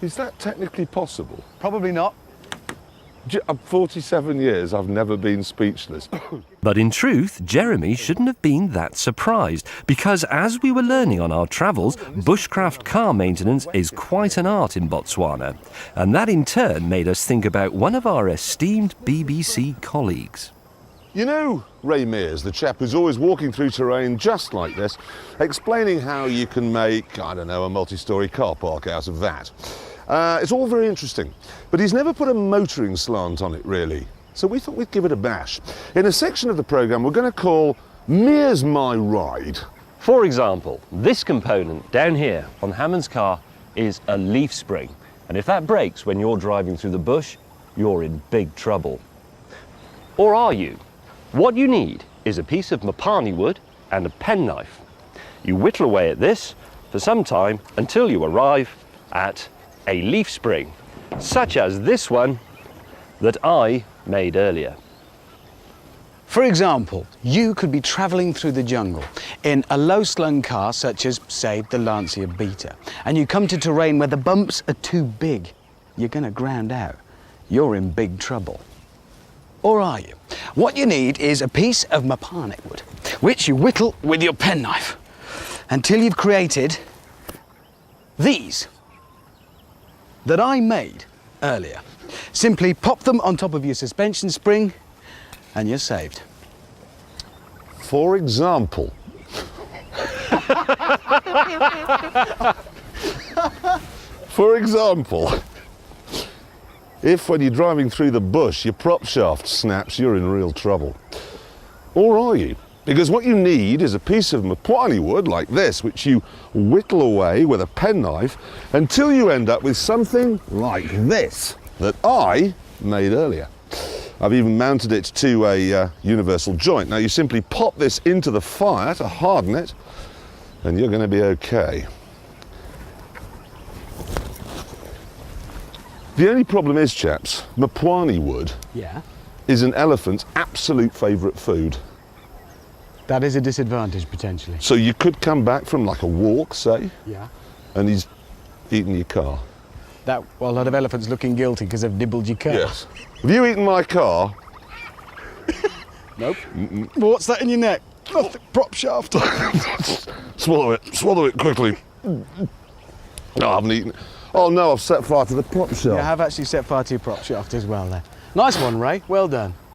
Is that technically possible? Probably not. 47 years, I've never been speechless. But in truth, Jeremy shouldn't have been that surprised, because as we were learning on our travels, bushcraft car maintenance is quite an art in Botswana. And that in turn made us think about one of our esteemed BBC colleagues. You know Ray Mears, the chap who's always walking through terrain just like this, explaining how you can make, I don't know, a multi-storey car park out of that. It's all very interesting, but he's never put a motoring slant on it, really. So we thought we'd give it a bash. In a section of the programme we're going to call Mears My Ride. For example, this component down here on Hammond's car is a leaf spring. And if that breaks when you're driving through the bush, you're in big trouble. Or are you? What you need is a piece of mapani wood and a penknife. You whittle away at this for some time until you arrive at a leaf spring, such as this one that I made earlier. For example, you could be travelling through the jungle in a low-slung car such as, say, the Lancia Beta, and you come to terrain where the bumps are too big. You're going to ground out. You're in big trouble. Or are you? What you need is a piece of mapani wood, which you whittle with your penknife until you've created these that I made earlier. Simply pop them on top of your suspension spring and you're saved. For example. For example, if when you're driving through the bush your prop shaft snaps, you're in real trouble. Or are you? Because what you need is a piece of mapani wood like this, which you whittle away with a penknife until you end up with something like this that I made earlier. I've even mounted it to a universal joint. Now you simply pop this into the fire to harden it and you're going to be okay. The only problem is, chaps, mapani wood is an elephant's absolute favourite food. That is a disadvantage, potentially. So you could come back from like a walk, say, and he's eaten your car. Well, a lot of elephants looking guilty because they've nibbled your car. Yes. Have you eaten my car? Nope. Well, what's that in your neck? Oh, the prop shaft. Swallow it quickly. No, I haven't eaten it. Oh no, I've set fire to the prop shaft. Yeah, I have actually set fire to your prop shaft as well there. Nice one, Ray. Well done.